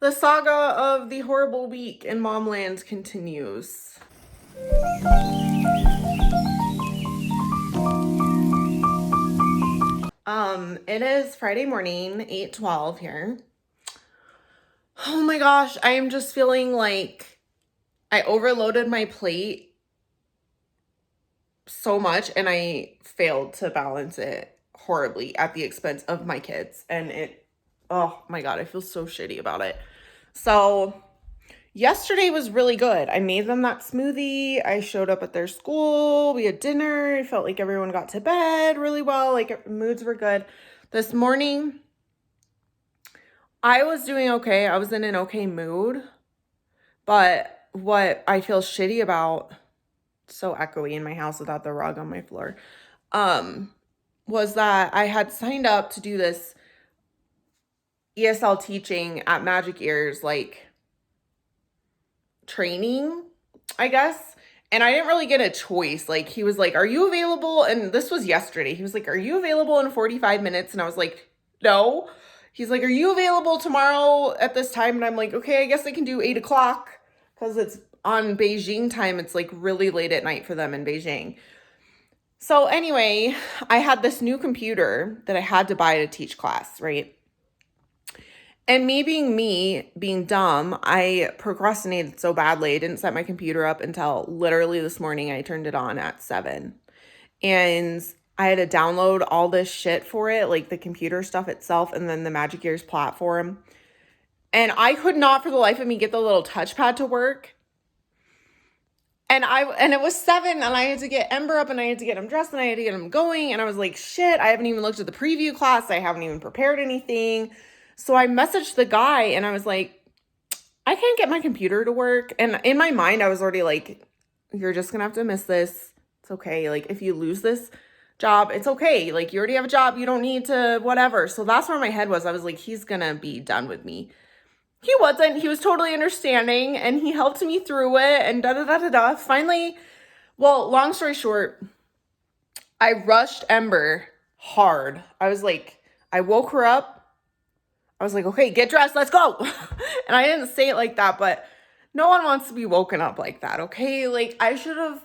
The saga of the horrible week in Momland continues. It is Friday morning, 8:12 here. Oh my gosh, I am just feeling like I overloaded my plate so much and I failed to balance it horribly at the expense of my kids. Oh my God, I feel so shitty about it. So yesterday was really good. I made them that smoothie. I showed up at their school. We had dinner. I felt like everyone got to bed really well. Like moods were good. This morning, I was doing okay. I was in an okay mood. But what I feel shitty about, so echoey in my house without the rug on my floor, was that I had signed up to do this ESL teaching at Magic Ears, like training, I guess. And I didn't really get a choice. Like, he was like, "Are you available?" And this was yesterday. He was like, "Are you available in 45 minutes?" And I was like, "No." He's like, "Are you available tomorrow at this time?" And I'm like, "Okay, I guess I can do 8 o'clock." Because it's on Beijing time. It's like really late at night for them in Beijing. So anyway, I had this new computer that I had to buy to teach class, right? And me being dumb, I procrastinated so badly. I didn't set my computer up until literally this morning. I turned it on at 7. And I had to download all this shit for it, like the computer stuff itself and then the Magic Ears platform. And I could not for the life of me get the little touchpad to work. And it was 7 and I had to get Ember up and I had to get him dressed and I had to get him going. And I was like, shit, I haven't even looked at the preview class. I haven't even prepared anything. So I messaged the guy and I was like, I can't get my computer to work. And in my mind, I was already like, you're just gonna have to miss this. It's okay. Like, if you lose this job, it's okay. Like, you already have a job. You don't need to whatever. So that's where my head was. I was like, he's gonna be done with me. He wasn't. He was totally understanding and he helped me through it and da-da-da-da-da. Finally, well, long story short, I rushed Ember hard. I was like, I woke her up. I was like, okay, get dressed, let's go. And I didn't say it like that, but no one wants to be woken up like that, okay? Like, I should have,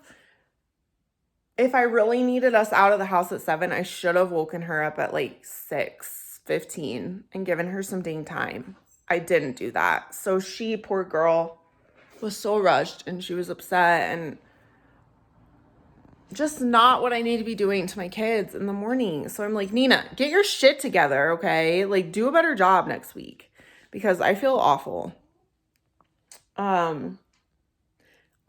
if I really needed us out of the house at 7, I should have woken her up at like 6:15 and given her some dang time. I didn't do that. So she, poor girl, was so rushed and she was upset and just not what I need to be doing to my kids in the morning. So I'm like, Nina, get your shit together, okay? Like, do a better job next week because I feel awful. All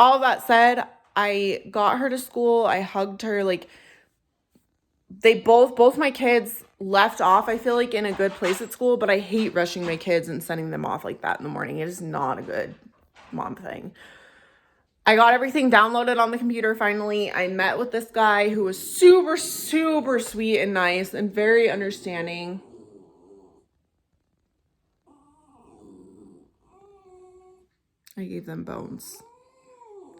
that said, I got her to school. I hugged her. Like, they both my kids left off, I feel like, in a good place at school, but I hate rushing my kids and sending them off like that in the morning. It is not a good mom thing. I got everything downloaded on the computer finally. I met with this guy who was super, super sweet and nice and very understanding. I gave them bones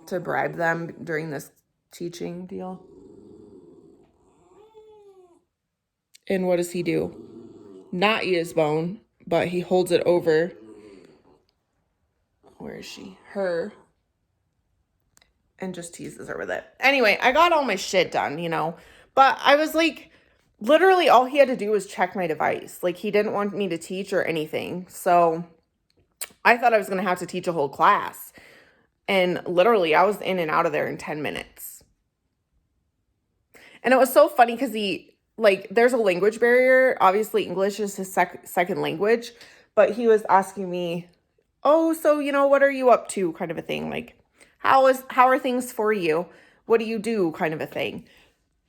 to bribe them during this teaching deal. And what does he do? Not eat his bone, but he holds it over. Where is she? Her. And just teases her with it. Anyway, I got all my shit done, But I was like, literally all he had to do was check my device. Like, he didn't want me to teach or anything. So I thought I was going to have to teach a whole class. And literally, I was in and out of there in 10 minutes. And it was so funny because there's a language barrier. Obviously, English is his second language. But he was asking me, oh, so, what are you up to, kind of a thing. Like, how are things for you? What do you do, kind of a thing.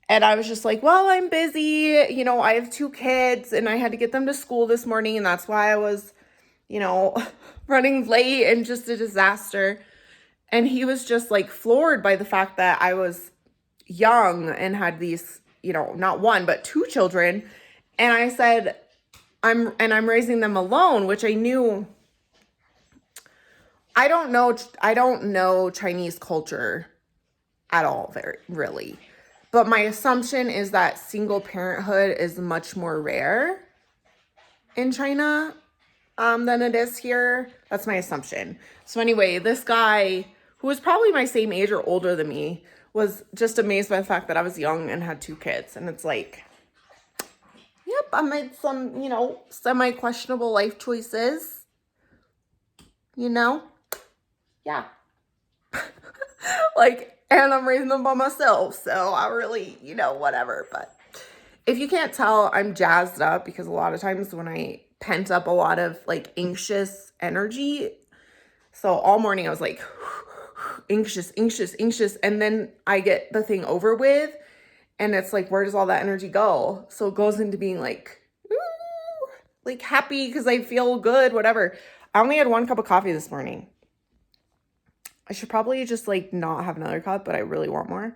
And I was just like, well, I'm busy. I have 2 kids and I had to get them to school this morning. And that's why I was, running late and just a disaster. And he was just like floored by the fact that I was young and had these, not 1, but 2 children. And I said, I'm raising them alone, which I knew. I don't know Chinese culture at all, really. But my assumption is that single parenthood is much more rare in China. than it is here. That's my assumption. So anyway, this guy, who was probably my same age or older than me, was just amazed by the fact that I was young and had 2 kids. And it's like, yep, I made some, semi-questionable life choices. Yeah. And I'm raising them by myself. So I really, whatever. But if you can't tell, I'm jazzed up because a lot of times when I pent up a lot of anxious energy, so all morning I was like anxious. And then I get the thing over with and it's like, where does all that energy go? So it goes into being happy because I feel good, whatever. I only had 1 cup of coffee this morning. I should probably just not have another cup, but I really want more.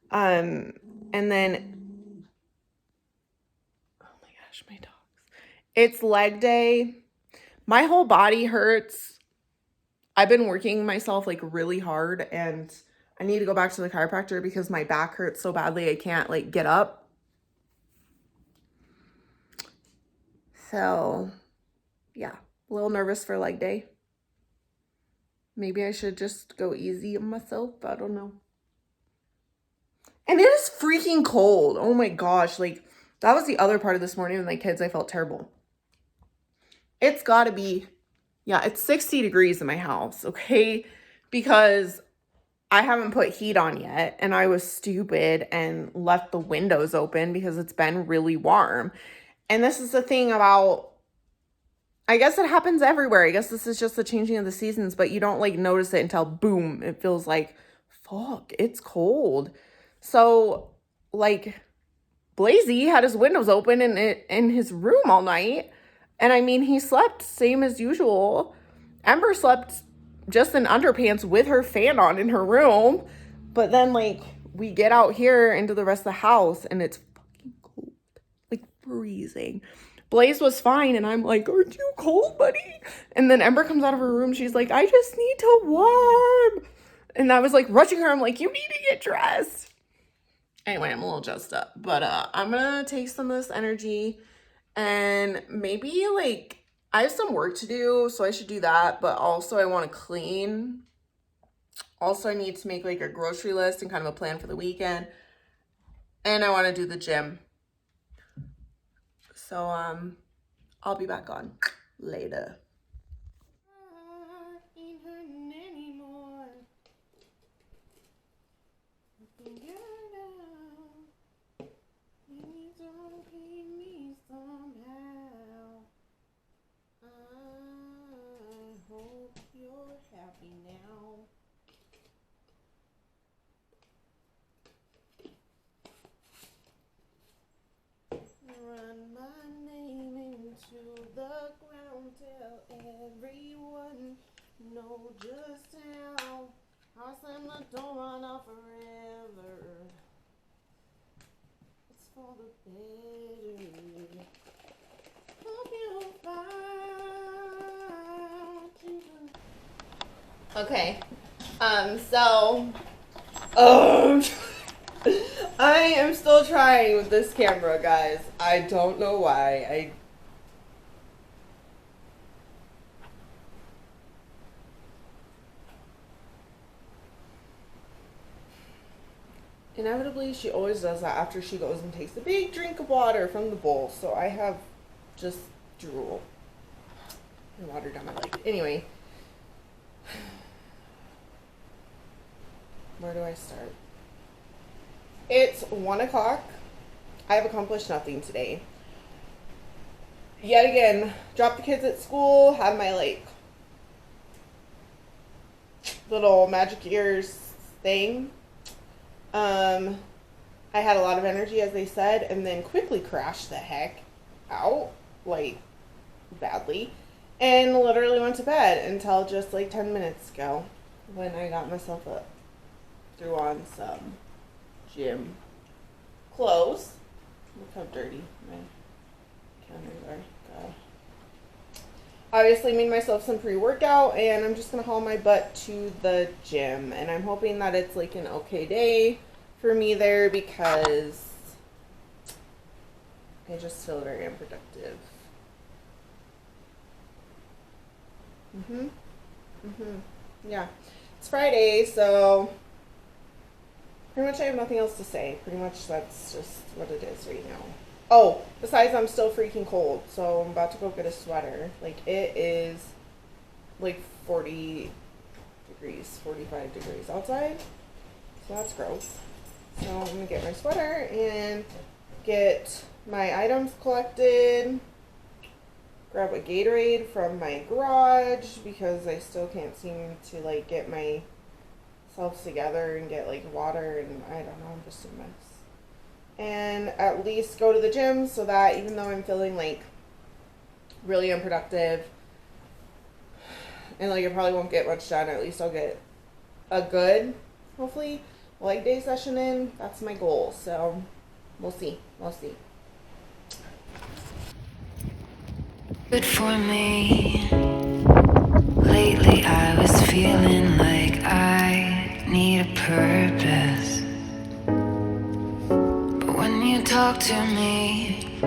And then, oh my gosh, my dogs. It's leg day. My whole body hurts. I've been working myself really hard and I need to go back to the chiropractor because my back hurts so badly I can't get up. So, yeah, a little nervous for leg day. Maybe I should just go easy on myself. I don't know. And it is freaking cold. Oh my gosh. That was the other part of this morning with my kids. I felt terrible. It's got to be, yeah, it's 60 degrees in my house, okay? Because I haven't put heat on yet. And I was stupid and left the windows open because it's been really warm. And this is the thing about, I guess it happens everywhere. I guess this is just the changing of the seasons, but you don't notice it until boom, it feels like, fuck, it's cold. So Blazy had his windows open in his room all night. And I mean, he slept same as usual. Ember slept just in underpants with her fan on in her room. But then we get out here into the rest of the house and it's fucking cold, freezing. Blaze was fine, and I'm like, aren't you cold, buddy? And then Ember comes out of her room. She's like, I just need to warm. And I was rushing her. I'm like, you need to get dressed. Anyway, I'm a little jazzed up. But I'm going to take some of this energy and maybe I have some work to do, so I should do that. But also I want to clean. Also, I need to make a grocery list and kind of a plan for the weekend. And I want to do the gym. So, I'll be back on later. Ain't hurting anymore. Please don't keep me somehow. I hope you're happy now. Run my name into the ground, tell everyone, know just how I'll slam the door on off forever. It's for the better. Hope you find. Okay. I am still trying with this camera, guys. I don't know why. Inevitably, she always does that after she goes and takes a big drink of water from the bowl. So I have just drool and water down my leg. Anyway. Where do I start? It's 1 o'clock. I have accomplished nothing today. Yet again, dropped the kids at school, had my little magic ears thing. I had a lot of energy, as they said, and then quickly crashed the heck out, badly, and literally went to bed until just 10 minutes ago when I got myself up, threw on some gym clothes. Look how dirty my counters are. God. Obviously made myself some pre-workout, and I'm just gonna haul my butt to the gym, and I'm hoping that it's an okay day for me there because I just feel very unproductive. Mhm. Mhm. Yeah. It's Friday, so pretty much I have nothing else to say. Pretty much that's just what it is right now. Oh, besides I'm still freaking cold, so I'm about to go get a sweater. Like it is like 40 degrees, 45 degrees outside. So that's gross. So I'm gonna get my sweater and get my items collected. Grab a Gatorade from my garage because I still can't seem to like get myself together and get like water, and I don't know, I'm just a mess. And at least go to the gym so that even though I'm feeling like really unproductive and like I probably won't get much done, at least I'll get a good, hopefully, leg day session in. That's my goal. So we'll see. We'll see. Good for me. Lately I was feeling like I need a purpose. But when you talk to me,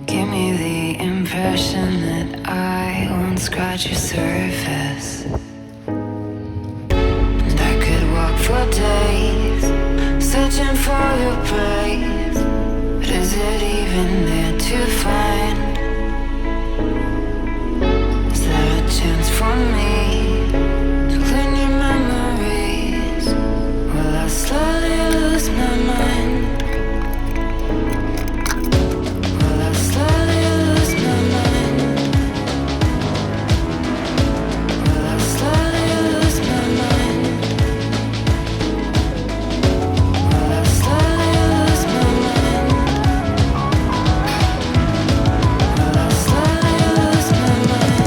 give me the impression that I won't scratch your surface. And I could walk for days, searching for your praise. But is it even there to find? Chance for me to clean your memories. Will I slowly lose my mind? Will I slowly lose my mind? Will I slowly lose my mind? Will I slowly lose my mind? Will I slowly lose my mind?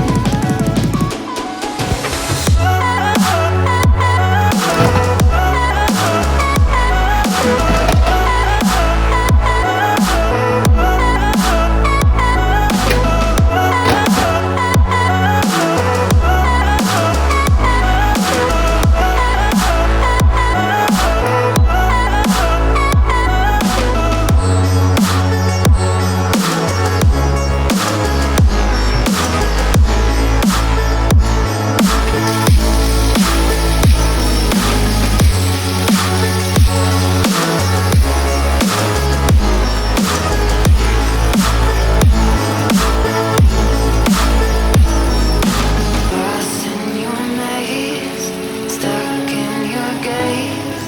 Lost in your maze, stuck in your gaze.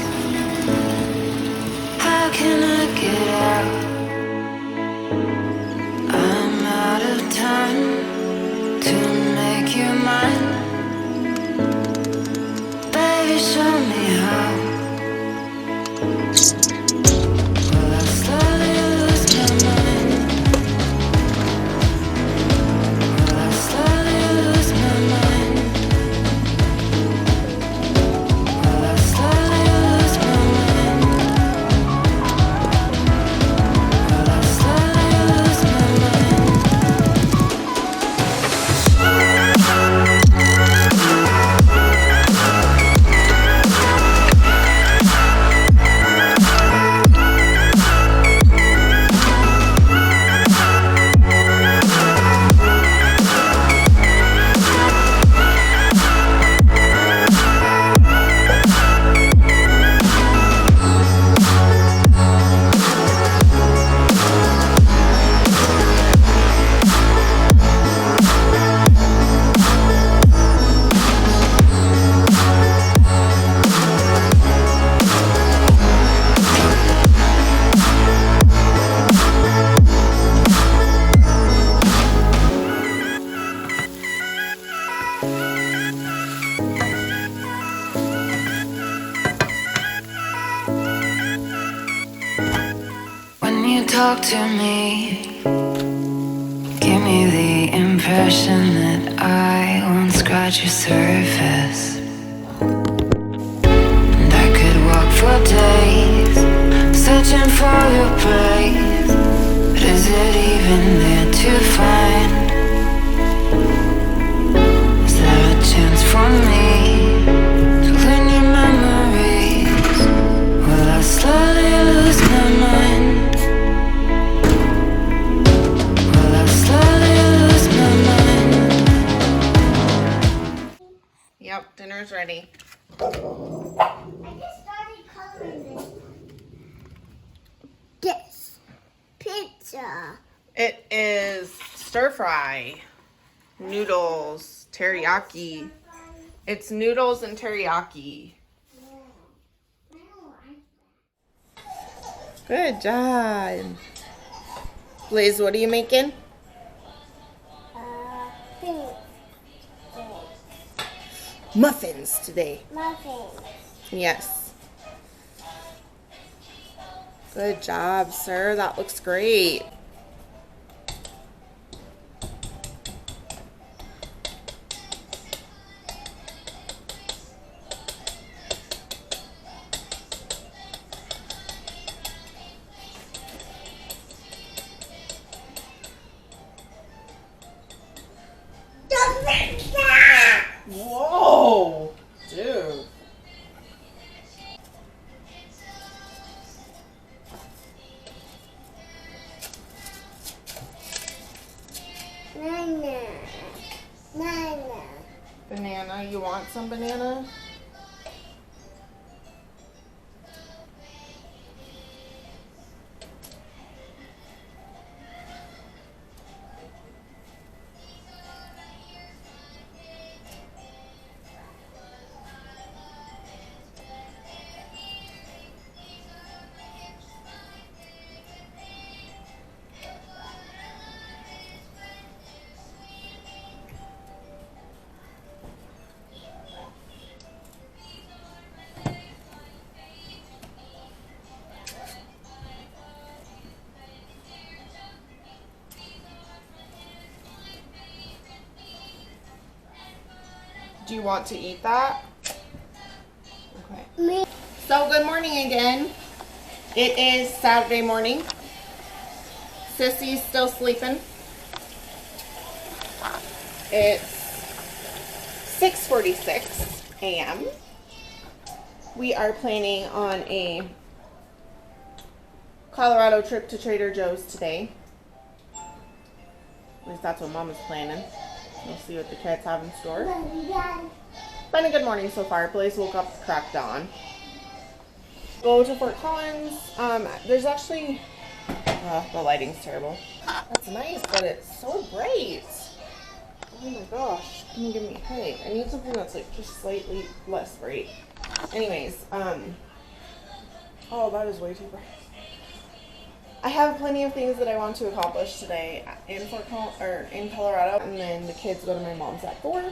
How can I get out? I'm out of time to make you mine. Baby, show me how. Will I slowly lose my mind? Will I slowly lose my mind? Will I slowly lose my mind? Will I slowly lose my mind? When you talk to me, give me the impression that I won't scratch your surface. And I could walk for days, searching for your praise. But is it even there to find? Is there a chance for me to clean your memories? Will I slowly lose my mind? Will I slowly lose my mind? Yep, dinner's ready. I just started coloring this. This pizza. It is stir fry, noodles, teriyaki. It's noodles and teriyaki. Good job. Blaze, what are you making? Pink. Muffins today. Muffins. Yes. Good job, sir. That looks great. Whoa, dude. Nana. Nana. Banana, you want some banana? Do you want to eat that? Okay. Me. So good morning again. It is Saturday morning. Sissy's still sleeping. It's 6:46 a.m. We are planning on a Colorado trip to Trader Joe's today. At least that's what Mom is planning. We'll see what the kids have in store. Been a good morning so far. Blaze woke up at crack dawn. Go to Fort Collins. There's actually... the lighting's terrible. That's nice, but it's so bright. Oh my gosh. Can you give me a headache? I need something that's like just slightly less bright. Anyways, oh, that is way too bright. I have plenty of things that I want to accomplish today in in Colorado, and then the kids go to my mom's at 4.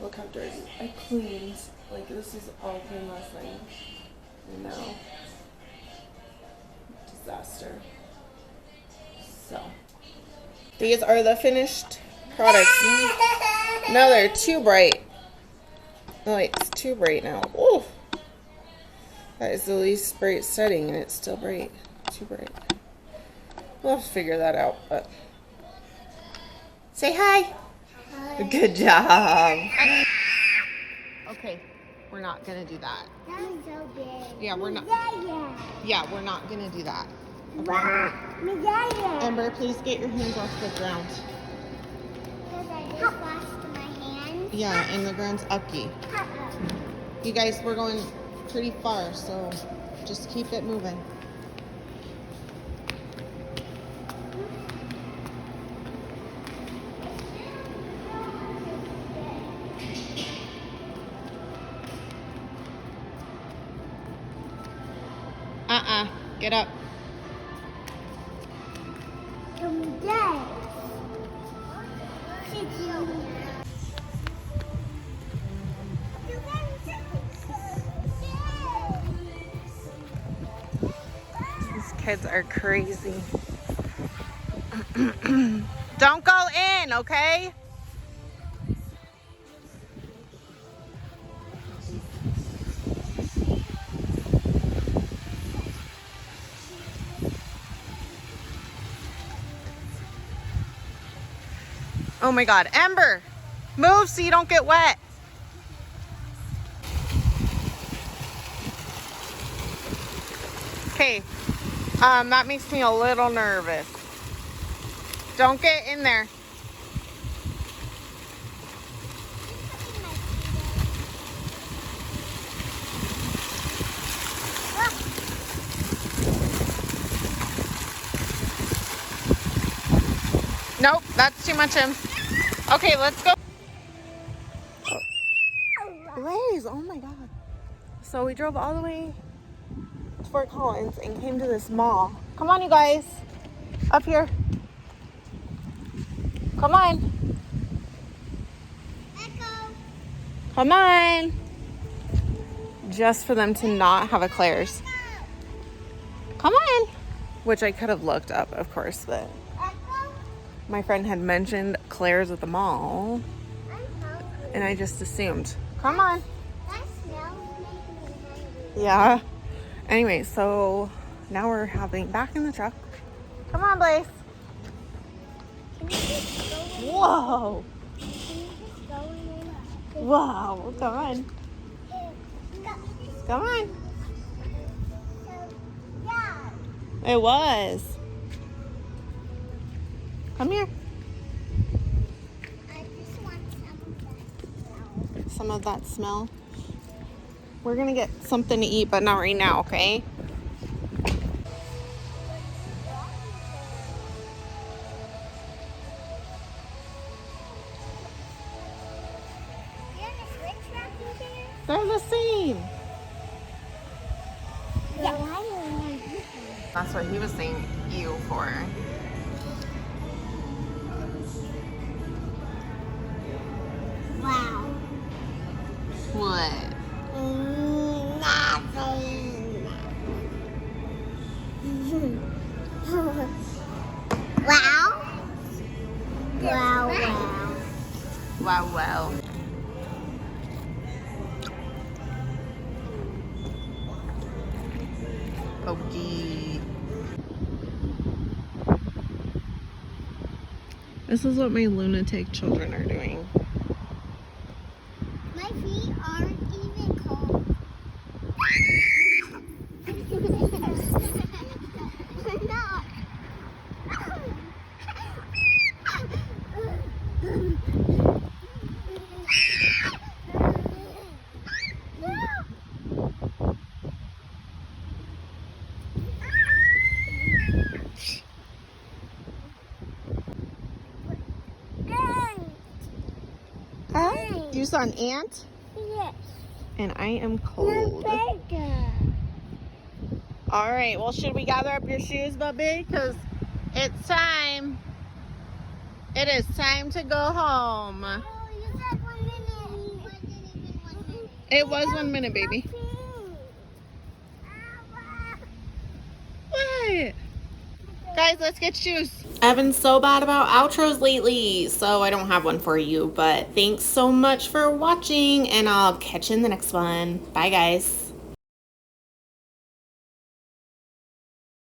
Look how dirty. I cleaned. Like, this is all clean last night. And now, disaster. So, these are the finished products. No, they're too bright. The light's too bright now. Ooh. That is the least bright setting, and it's still bright. Too bright. We'll have to figure that out, but... Say hi! Hi. Good job! Okay, we're not gonna do that. That was so big. Yeah, we're not... Medalla. Yeah, we're not gonna do that. Medalla. Ember, please get your hands off the ground. Because I just washed my hands. Yeah, and the ground's ucky. You guys, we're going pretty far, so just keep it moving. Get up. These kids are crazy. Don't go in, okay? Oh my God, Ember, move so you don't get wet. Okay, that makes me a little nervous. Don't get in there. Nope, that's too much him. Okay, let's go. Blaze, oh my God. So we drove all the way to Fort Collins and came to this mall. Come on, you guys. Up here. Come on. Echo. Come on. Just for them to not have a Claire's. Come on. Which I could have looked up, of course, but Echo. my friend had mentioned Claire's at the mall, I'm hungry. and I just assumed. Come on. That smell makes me hungry. Yeah. Anyway, so now we're hopping back in the truck. Come on, Blaze. Can you just go in? Whoa. Can you just go in? Whoa. Come on. Come on. Yeah. It was. Come here. I just want some of that. Some of that smell. We're gonna get something to eat, but not right now, okay? You're in a switch wrapping there? They're the same. Yeah. Why do you want this one? That's what he was saying ew for. Wow. What? Nothing. Wow. Wow, wow. Wow, wow. Pokey. This is what my lunatic children are doing. My feet aren't even cold. They're not. Huh? You saw an ant? Yes. And I am cold. Bigger. All right, well, should we gather up your shoes, Bubby? Because it's time. It is time to go home. Oh, you said 1 minute. It wasn't even 1 minute. It was 1 minute, baby. What? Guys, let's get shoes. I've been so bad about outros lately, so I don't have one for you. But thanks so much for watching, and I'll catch you in the next one. Bye, guys.